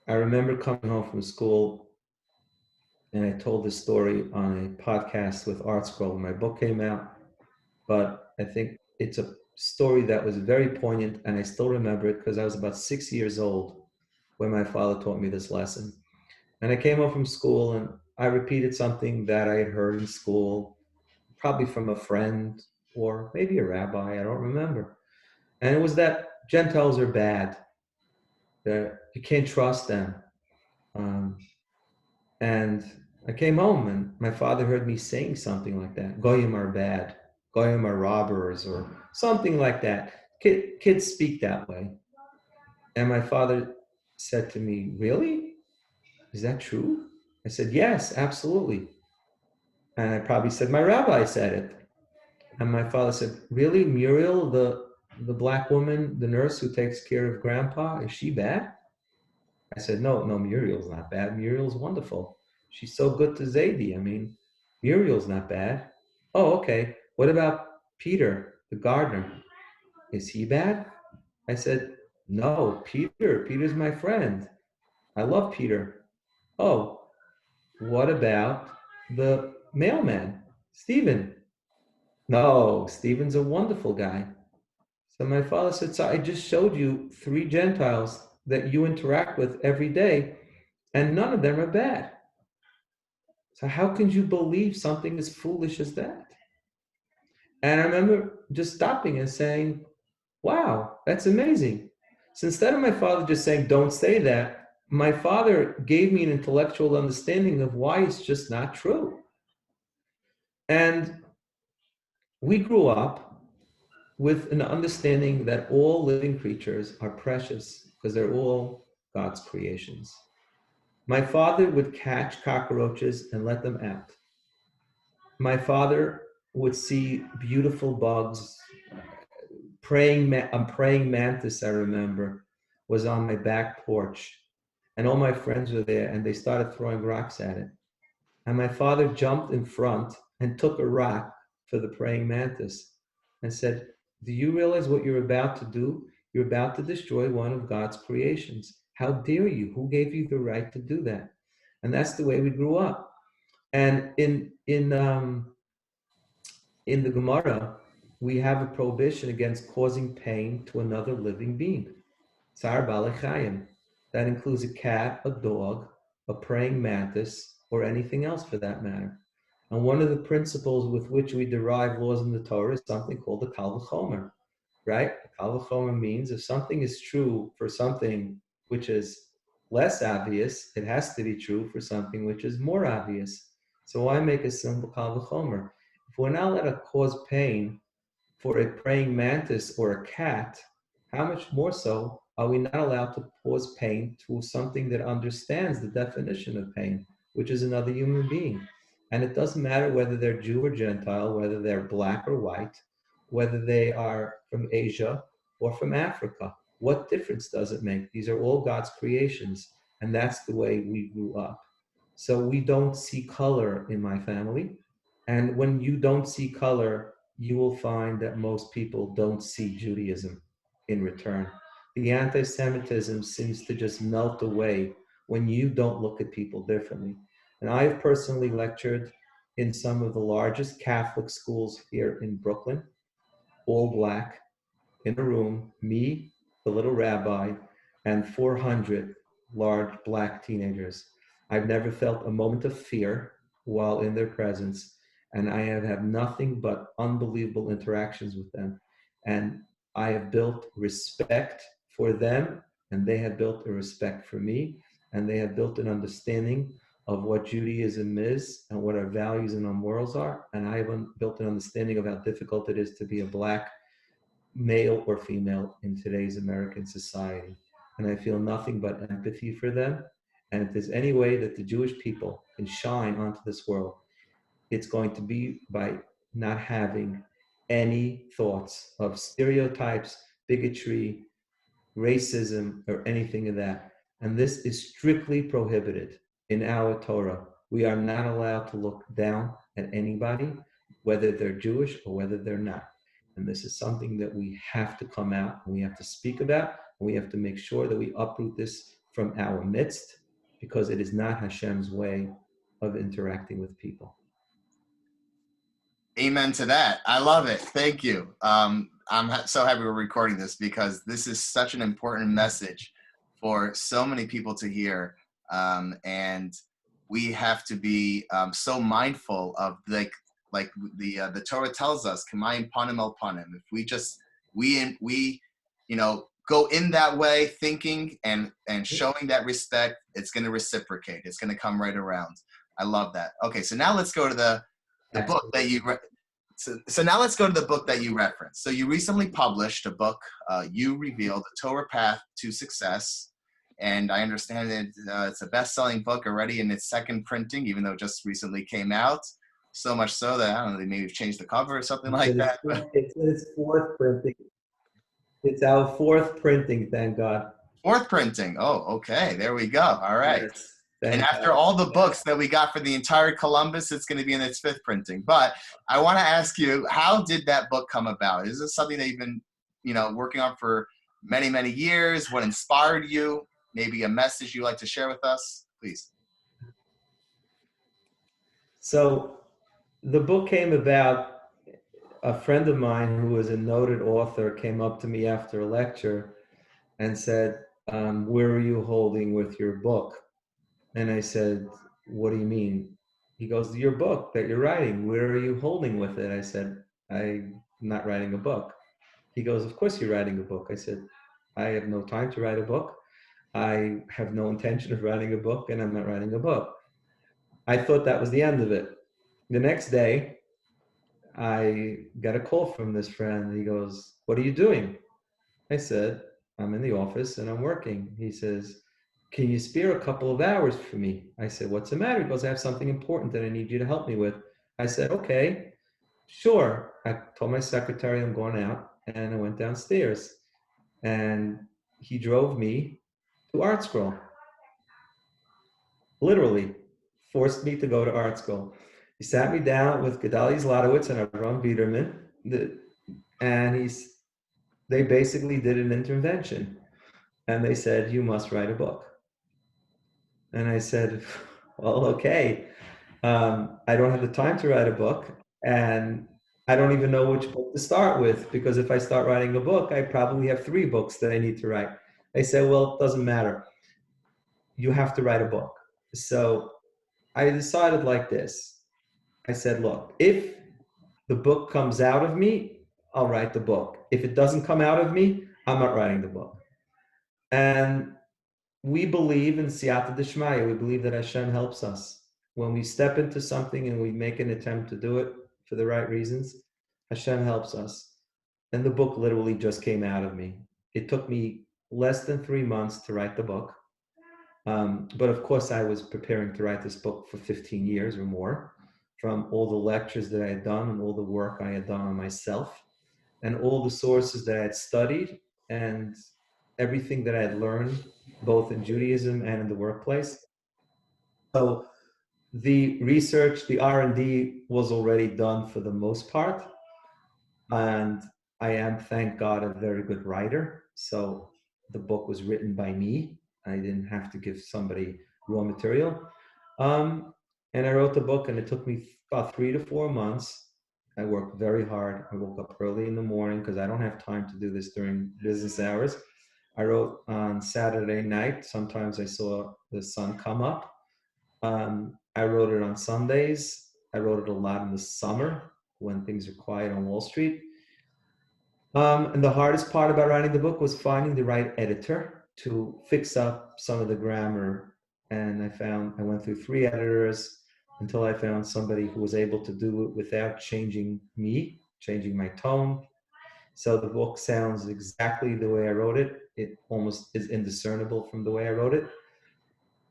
B: I remember coming home from school, and I told this story on a podcast with Art Scroll when my book came out, but I think it's a story that was very poignant, and I still remember it because I was about 6 years old when my father taught me this lesson. And I came home from school, and I repeated something that I had heard in school, probably from a friend or maybe a rabbi, I don't remember. And it was that Gentiles are bad, that you can't trust them. And I came home, and my father heard me saying something like that. Goyim are bad. Goyim are robbers, or something like that. Kids speak that way. And my father said to me, really? Is that true? I said, yes, absolutely. And I probably said, my rabbi said it. And my father said, really? Muriel, the black woman, the nurse who takes care of grandpa, is she bad? I said, no, Muriel's not bad. Muriel's wonderful. She's so good to Zadie. I mean, Muriel's not bad. Oh, okay. What about Peter, the gardener? Is he bad? I said, no, Peter's my friend. I love Peter. Oh, what about the mailman, Stephen? No, Stephen's a wonderful guy. So my father said, so I just showed you 3 Gentiles that you interact with every day, and none of them are bad. So how can you believe something as foolish as that? And I remember just stopping and saying, wow, that's amazing. So instead of my father just saying, don't say that, my father gave me an intellectual understanding of why it's just not true. And we grew up with an understanding that all living creatures are precious because they're all God's creations. My father would catch cockroaches and let them out. My father would see beautiful bugs. A praying mantis, I remember, was on my back porch. And all my friends were there, and they started throwing rocks at it. And my father jumped in front and took a rock for the praying mantis and said, do you realize what you're about to do? You're about to destroy one of God's creations. How dare you? Who gave you the right to do that? And that's the way we grew up. And in the Gemara, we have a prohibition against causing pain to another living being. Tsar Balechayim. That includes a cat, a dog, a praying mantis, or anything else for that matter. And one of the principles with which we derive laws in the Torah is something called the Kal V'chomer, right? Kal V'chomer means if something is true for something which is less obvious, it has to be true for something which is more obvious. So why make a simple Kal V'chomer? If we're not allowed to cause pain for a praying mantis or a cat, how much more so are we not allowed to cause pain to something that understands the definition of pain, which is another human being? And it doesn't matter whether they're Jew or Gentile, whether they're black or white, whether they are from Asia or from Africa. What difference does it make? These are all God's creations, and that's the way we grew up. So we don't see color in my family. And when you don't see color, you will find that most people don't see Judaism in return. The anti-Semitism seems to just melt away when you don't look at people differently. And I've personally lectured in some of the largest Catholic schools here in Brooklyn, all black, in a room, me, the little rabbi, and 400 large black teenagers. I've never felt a moment of fear while in their presence, and I have had nothing but unbelievable interactions with them. And I have built respect for them, and they have built a respect for me, and they have built an understanding of what Judaism is and what our values and our morals are. And I have built an understanding of how difficult it is to be a black male or female in today's American society. And I feel nothing but empathy for them. And if there's any way that the Jewish people can shine onto this world, it's going to be by not having any thoughts of stereotypes, bigotry, racism, or anything of that. And this is strictly prohibited in our Torah. We are not allowed to look down at anybody, whether they're Jewish or whether they're not. And this is something that we have to come out and we have to speak about, and we have to make sure that we uproot this from our midst, because it is not Hashem's way of interacting with people.
A: Amen to that. I love it. Thank you. I'm so happy we're recording this, because this is such an important message for so many people to hear. And we have to be so mindful of like the Torah tells us, "Kamayim panim el panim." If we go in that way, thinking and showing that respect, it's going to reciprocate. It's going to come right around. I love that. Okay, so now let's go to the book that you so now let's go to the book that you referenced. So you recently published a book, You Revealed, The Torah Path to Success. And I understand that it's a best-selling book already in its second printing, even though it just recently came out. So much so that, I don't know, they maybe changed the cover or something like that.
B: It's its fourth printing. It's our fourth printing, thank God.
A: Fourth printing. Oh, okay. There we go. All right.
B: Yes.
A: And after all the books that we got for the entire Columbus, it's going to be in its fifth printing. But I want to ask you, how did that book come about? Is this something that you've been, working on for many, many years? What inspired you? Maybe a message you'd like to share with us? Please.
B: So the book came about. A friend of mine who was a noted author came up to me after a lecture and said, where are you holding with your book? And I said, what do you mean? He goes, your book that you're writing, where are you holding with it? I said, I'm not writing a book. He goes, of course you're writing a book. I said, I have no time to write a book. I have no intention of writing a book, and I'm not writing a book. I thought that was the end of it. The next day, I got a call from this friend. He goes, what are you doing? I said, I'm in the office and I'm working. He says, can you spare a couple of hours for me? I said, what's the matter? He goes, I have something important that I need you to help me with. I said, okay, sure. I told my secretary I'm going out, and I went downstairs, and he drove me to art school. Literally forced me to go to art school. He sat me down with Gedalia Zlotowitz and Aaron Biederman, and they basically did an intervention, and they said, you must write a book. And I said, well, okay. I don't have the time to write a book, and I don't even know which book to start with, because if I start writing a book, I probably have 3 books that I need to write. They said, well, it doesn't matter. You have to write a book. So I decided like this. I said, look, if the book comes out of me, I'll write the book. If it doesn't come out of me, I'm not writing the book. And we believe in Siyata Dishmaya. We believe that Hashem helps us. When we step into something and we make an attempt to do it for the right reasons, Hashem helps us. And the book literally just came out of me. It took me less than 3 months to write the book. But of course, I was preparing to write this book for 15 years or more, from all the lectures that I had done and all the work I had done on myself and all the sources that I had studied and everything that I had learned, both in Judaism and in the workplace. So the research, the R&D was already done for the most part. And I am, thank God, a very good writer. So the book was written by me. I didn't have to give somebody raw material. And I wrote the book, and it took me about 3 to 4 months. I worked very hard. I woke up early in the morning because I don't have time to do this during business hours. I wrote on Saturday night. Sometimes I saw the sun come up. I wrote it on Sundays. I wrote it a lot in the summer when things are quiet on Wall Street. And the hardest part about writing the book was finding the right editor to fix up some of the grammar. And I went through 3 editors until I found somebody who was able to do it without changing me, changing my tone. So the book sounds exactly the way I wrote it. It almost is indiscernible from the way I wrote it.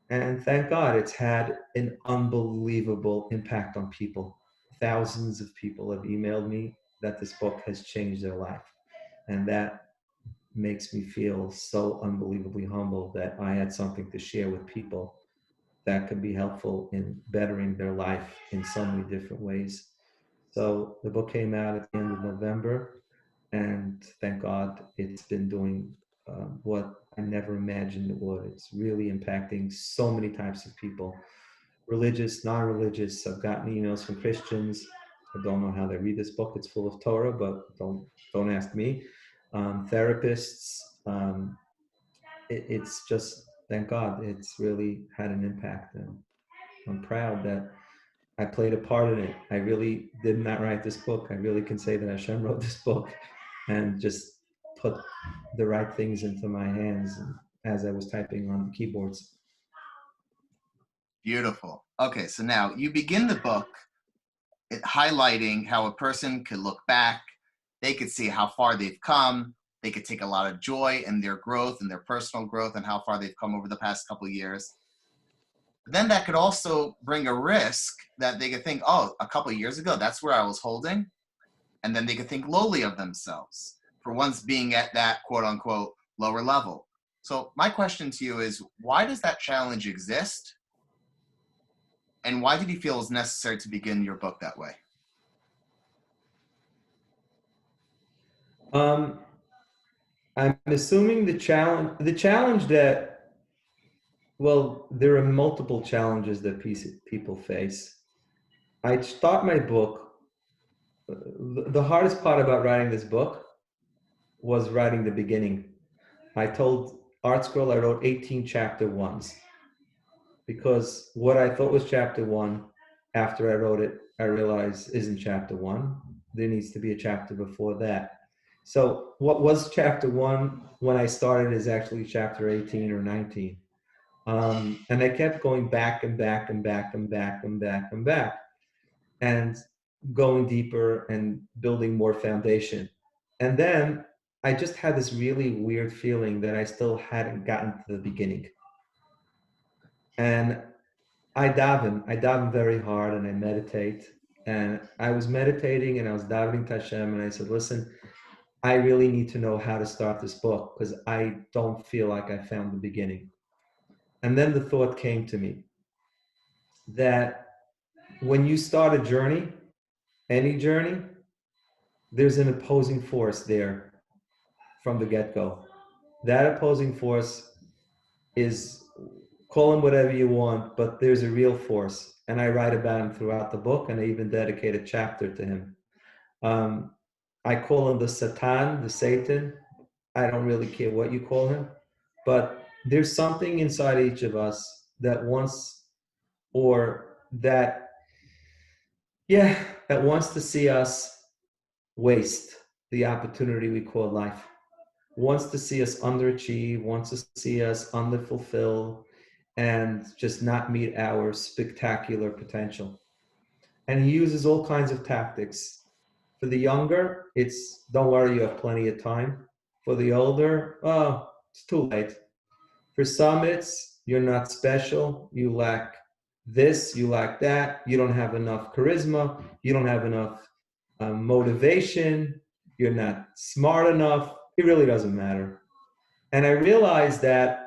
B: And thank God it's had an unbelievable impact on people. Thousands of people have emailed me that this book has changed their life. And that makes me feel so unbelievably humble that I had something to share with people that could be helpful in bettering their life in so many different ways. So the book came out at the end of November, and thank God it's been doing what I never imagined it would. It's really impacting so many types of people, religious, non-religious. I've gotten emails from Christians. I don't know how they read this book. It's full of Torah, but don't ask me. Therapists. It's just, thank God, it's really had an impact, and I'm proud that I played a part in it. I really did not write this book. I really can say that Hashem wrote this book and just put the right things into my hands as I was typing on the keyboards.
A: Beautiful. Okay, so now you begin the book highlighting how a person could look back, they could see how far they've come, they could take a lot of joy in their growth and their personal growth and how far they've come over the past couple of years. But then that could also bring a risk that they could think, oh, a couple of years ago, that's where I was holding. And then they could think lowly of themselves for once being at that quote unquote lower level. So my question to you is, why does that challenge exist? And why did you feel it was necessary to begin your book that way?
B: I'm assuming the challenge that, well, there are multiple challenges that people face. I start my book. The hardest part about writing this book was writing the beginning. I told Art Scroll I wrote 18 chapter ones, because what I thought was chapter 1, after I wrote it, I realized isn't chapter 1. There needs to be a chapter before that. So what was chapter 1 when I started is actually chapter 18 or 19. And I kept going back and back and back and back and back and back and going deeper and building more foundation. And then I just had this really weird feeling that I still hadn't gotten to the beginning. And I daven very hard, and I meditate. And I was meditating and I was davening to Hashem, and I said, listen, I really need to know how to start this book because I don't feel like I found the beginning. And then the thought came to me that when you start a journey, any journey, there's an opposing force there from the get-go. That opposing force is, call him whatever you want, but there's a real force. And I write about him throughout the book, and I even dedicate a chapter to him. I call him the Satan, the Satan. I don't really care what you call him, but there's something inside each of us that wants, or that, yeah, that wants to see us waste the opportunity we call life, wants to see us underachieve, wants to see us underfulfill, and just not meet our spectacular potential. And he uses all kinds of tactics. For the younger, it's don't worry, you have plenty of time. For the older, oh, it's too late. For some, it's you're not special, you lack this, you lack that, you don't have enough charisma, you don't have enough motivation, you're not smart enough. It really doesn't matter. And I realized that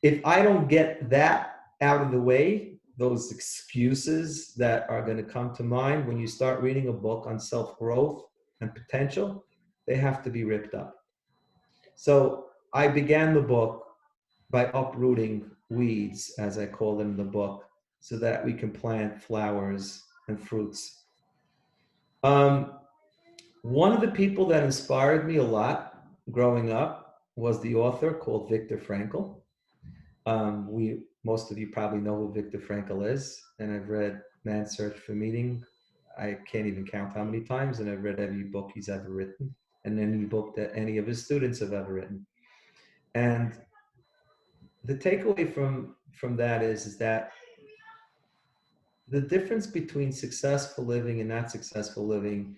B: if I don't get that out of the way, those excuses that are going to come to mind when you start reading a book on self-growth and potential, they have to be ripped up. So I began the book by uprooting weeds, as I call them in the book, so that we can plant flowers and fruits. One of the people that inspired me a lot growing up was the author called Viktor Frankel. Most of you probably know who Viktor Frankel is, and I've read Man's Search for Meaning. I can't even count how many times, and I've read every book he's ever written, and any book that any of his students have ever written. And the takeaway from that is that the difference between successful living and not successful living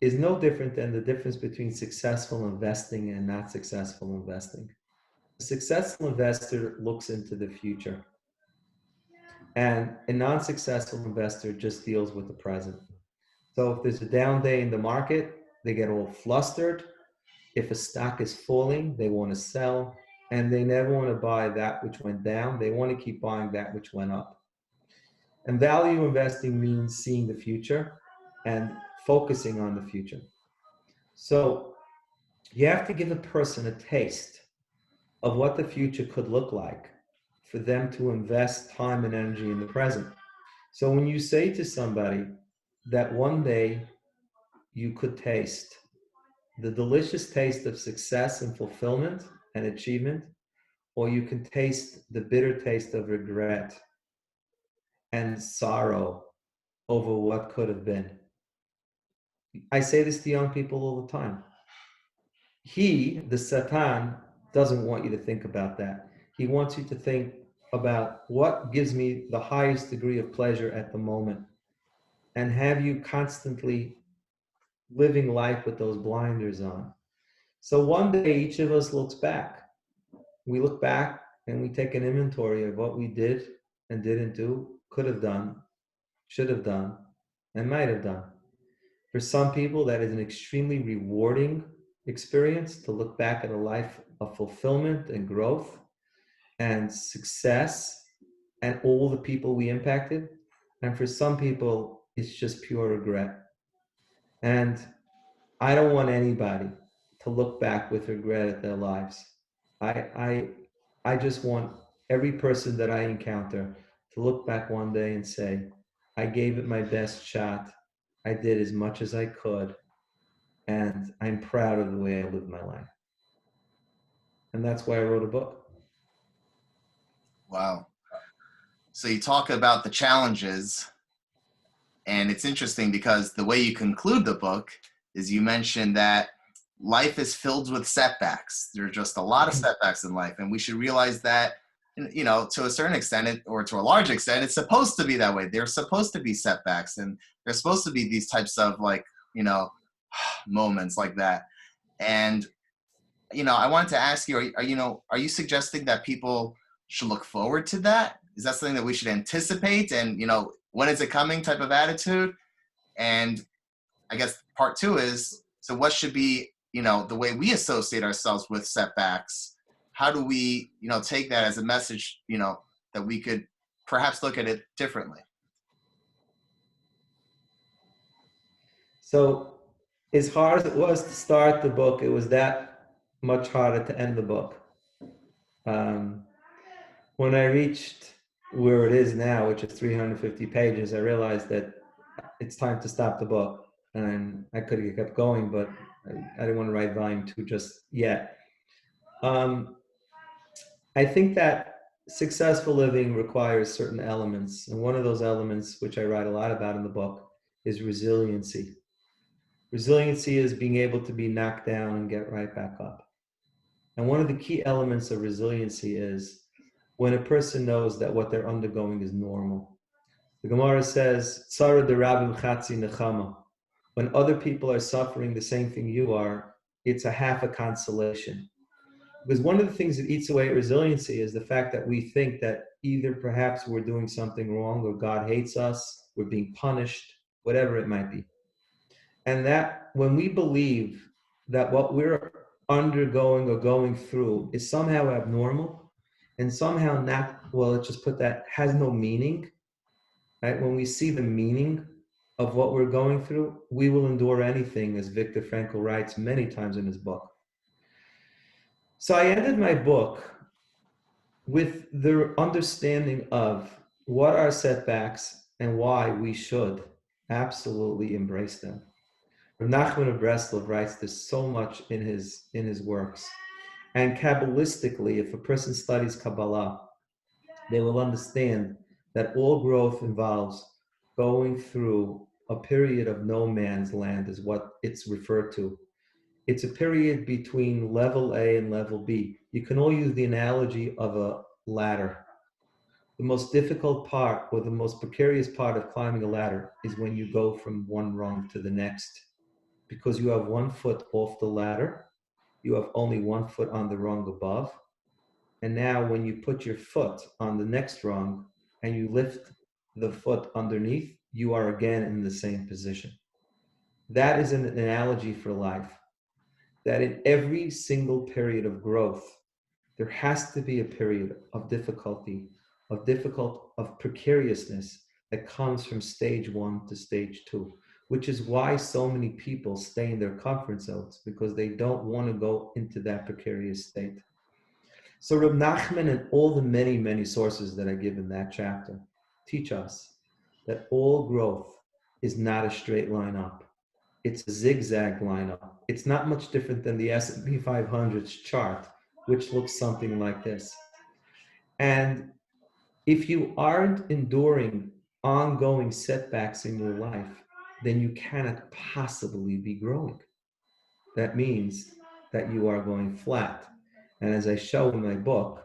B: is no different than the difference between successful investing and not successful investing. A successful investor looks into the future, and a non-successful investor just deals with the present. So if there's a down day in the market, they get all flustered. If a stock is falling, they want to sell, and they never want to buy that which went down. They want to keep buying that which went up. And value investing means seeing the future and focusing on the future. So you have to give a person a taste of what the future could look like for them to invest time and energy in the present. So when you say to somebody that one day you could taste the delicious taste of success and fulfillment and achievement, or you can taste the bitter taste of regret and sorrow over what could have been. I say this to young people all the time. He, the Satan, doesn't want you to think about that. He wants you to think about what gives me the highest degree of pleasure at the moment, and have you constantly living life with those blinders on. So one day each of us looks back. We look back and we take an inventory of what we did and didn't do, could have done, should have done, and might have done. For some people, that is an extremely rewarding experience to look back at a life of fulfillment and growth and success and all the people we impacted. And for some people, it's just pure regret. And I don't want anybody to look back with regret at their lives. I just want every person that I encounter to look back one day and say, I gave it my best shot. I did as much as I could. And I'm proud of the way I lived my life. And that's why I wrote a book.
A: Wow. So you talk about the challenges, and it's interesting because the way you conclude the book is you mentioned that life is filled with setbacks. There are just a lot of setbacks in life, and we should realize that, you know, to a certain extent, or to a large extent, it's supposed to be that way. There's supposed to be setbacks, and there's supposed to be these types of, like, you know, moments like that. And, you know, I wanted to ask you, are you suggesting that people should look forward to that? Is that something that we should anticipate? And, when is it coming type of attitude? And I guess part two is, so what should be, the way we associate ourselves with setbacks? How do we, take that as a message, that we could perhaps look at it differently?
B: So as hard as it was to start the book, it was that much harder to end the book. When I reached where it is now, which is 350 pages, I realized that it's time to stop the book. And I could have kept going, but I didn't want to write volume 2 just yet. I think that successful living requires certain elements. And one of those elements, which I write a lot about in the book, is resiliency. Resiliency is being able to be knocked down and get right back up. And one of the key elements of resiliency is when a person knows that what they're undergoing is normal. The Gemara says, Tzara derabim chatzi nechama. When other people are suffering the same thing you are, it's a half a consolation. Because one of the things that eats away at resiliency is the fact that we think that either perhaps we're doing something wrong or God hates us, we're being punished, whatever it might be. And that when we believe that what we're undergoing or going through is somehow abnormal and somehow not, well, let's just put that, has no meaning, right? When we see the meaning of what we're going through, we will endure anything, as Viktor Frankel writes many times in his book. So I ended my book with the understanding of what are setbacks and why we should absolutely embrace them. Rav Nachman of Breslov writes this so much in his works. And Kabbalistically, if a person studies Kabbalah, they will understand that all growth involves going through a period of no man's land, is what it's referred to. It's a period between level A and level B. You can all use the analogy of a ladder. The most difficult part, or the most precarious part of climbing a ladder, is when you go from one rung to the next. Because you have 1 foot off the ladder, you have only 1 foot on the rung above. And now when you put your foot on the next rung and you lift the foot underneath, you are again in the same position. That is an analogy for life. That in every single period of growth, there has to be a period of difficulty, of precariousness that comes from stage 1 to stage 2, which is why so many people stay in their comfort zones, because they don't want to go into that precarious state. So Reb Nachman and all the many, many sources that I give in that chapter teach us that all growth is not a straight line up. It's a zigzag line up. It's not much different than the S&P 500's chart, which looks something like this. And if you aren't enduring ongoing setbacks in your life, then you cannot possibly be growing. That means that you are going flat. And as I show in my book,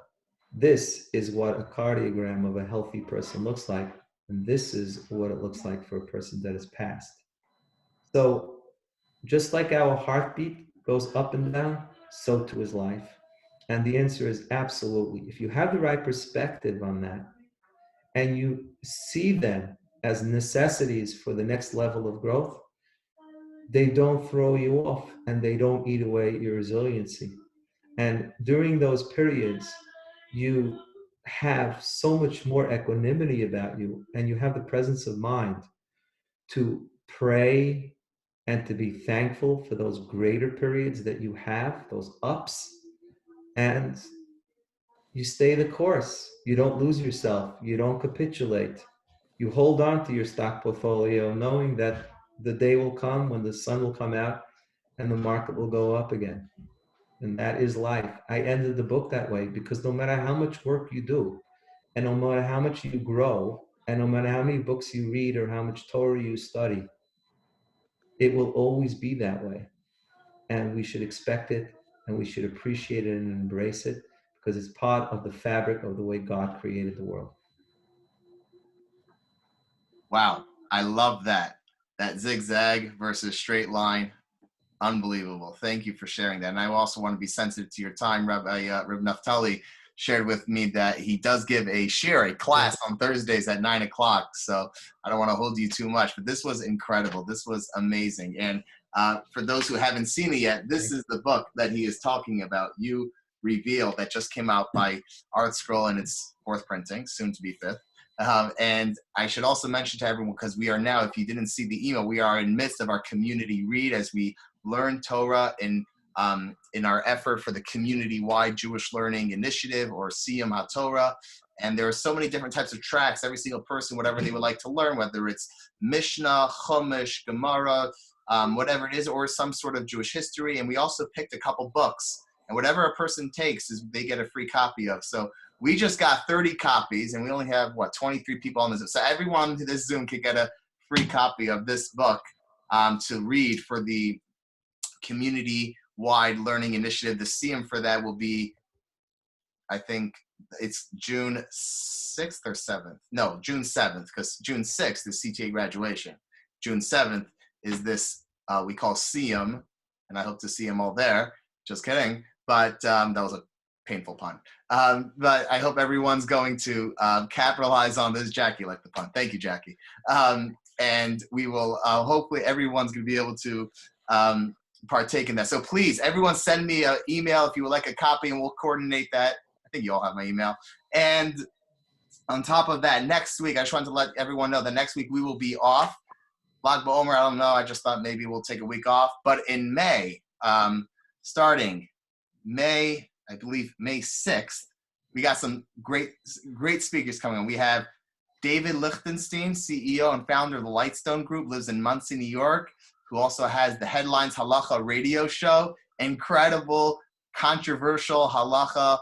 B: this is what a cardiogram of a healthy person looks like. And this is what it looks like for a person that has passed. So just like our heartbeat goes up and down, so too is life. And the answer is absolutely. If you have the right perspective on that, and you see them as necessities for the next level of growth, they don't throw you off and they don't eat away your resiliency. And during those periods, you have so much more equanimity about you, and you have the presence of mind to pray and to be thankful for those greater periods that you have, those ups, and you stay the course. You don't lose yourself. You don't capitulate. You hold on to your stock portfolio, knowing that the day will come when the sun will come out and the market will go up again. And that is life. I ended the book that way because no matter how much work you do, and no matter how much you grow, and no matter how many books you read or how much Torah you study, it will always be that way. And we should expect it, and we should appreciate it and embrace it, because it's part of the fabric of the way God created the world.
A: Wow, I love that. That zigzag versus straight line. Unbelievable. Thank you for sharing that. And I also want to be sensitive to your time, Reb Naftali. shared with me that he does give a class on Thursdays at 9 o'clock. So I don't want to hold you too much, but this was incredible. This was amazing. And for those who haven't seen it yet, this is the book that he is talking about, You Reveal, that just came out by Art Scroll, and it's fourth printing, soon to be fifth. And I should also mention to everyone, because we are now, if you didn't see the email, we are in midst of our community read as we learn Torah in our effort for the community-wide Jewish Learning Initiative, or Siyum HaTorah. And there are so many different types of tracks, every single person, whatever they would like to learn, whether it's Mishnah, Chumash, Gemara, whatever it is, or some sort of Jewish history. And we also picked a couple books. And whatever a person takes, they get a free copy of. So we just got 30 copies, and we only have, 23 people on this Zoom. So everyone to this Zoom could get a free copy of this book to read for the community-wide learning initiative. The Siyum for that will be, I think, it's June 6th or 7th. No, June 7th, because June 6th is CTA graduation. June 7th is this, we call Siyum, and I hope to see them all there. Just kidding. But that was a painful pun. But I hope everyone's going to capitalize on this. Jackie liked the pun. Thank you, Jackie. And we will, hopefully everyone's going to be able to partake in that. So please, everyone send me an email if you would like a copy, and we'll coordinate that. I think you all have my email. And on top of that, next week, I just wanted to let everyone know that next week we will be off. Lag BaOmer, I don't know. I just thought maybe we'll take a week off. But in May, starting May, I believe May 6th, we got some great speakers coming on. We have David Lichtenstein, CEO and founder of the Lightstone Group, lives in Muncie, New York, who also has the Headlines Halacha radio show. Incredible, controversial halacha,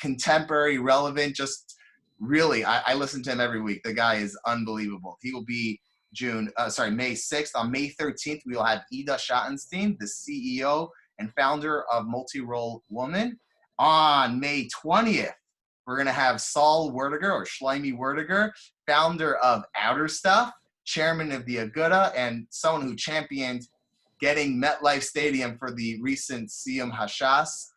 A: contemporary, relevant, just really, I listen to him every week. The guy is unbelievable. He will be May 6th. On May 13th, we will have Ida Schattenstein, the CEO and founder of Multi-Role Woman. On May 20th, we're going to have Saul Werdiger, or Shlomi Werdiger, founder of Outer Stuff, chairman of the Aguda, and someone who championed getting MetLife Stadium for the recent Siyum Hashas.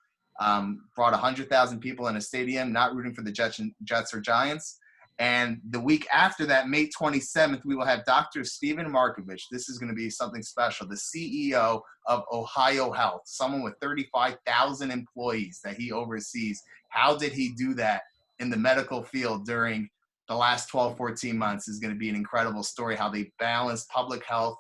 A: Brought 100,000 people in a stadium, not rooting for the Jets or Giants. And the week after that, May 27th, we will have Dr. Stephen Markovich. This is going to be something special. The CEO of Ohio Health, someone with 35,000 employees that he oversees. How did he do that in the medical field during the last 12, 14 months is going to be an incredible story. How they balanced public health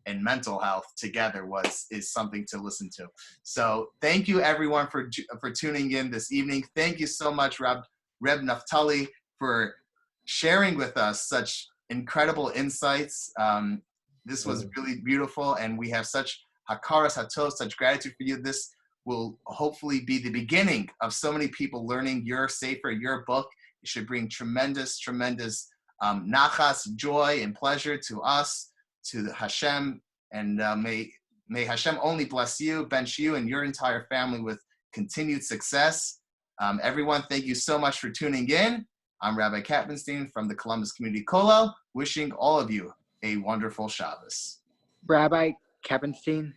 A: and mental health together is something to listen to. So thank you everyone for tuning in this evening. Thank you so much, Reb Naftali, for sharing with us such incredible insights. This was really beautiful, and we have such hakaras hatos, such gratitude for you. This will hopefully be the beginning of so many people learning your sefer, your book. It should bring tremendous nachas, joy, and pleasure to us, to Hashem, and may Hashem only bless you, bench you, and your entire family with continued success. Everyone, thank you so much for tuning in. I'm Rabbi Kappenstein from the Columbus Community Kollel, wishing all of you a wonderful Shabbos.
C: Rabbi Kappenstein,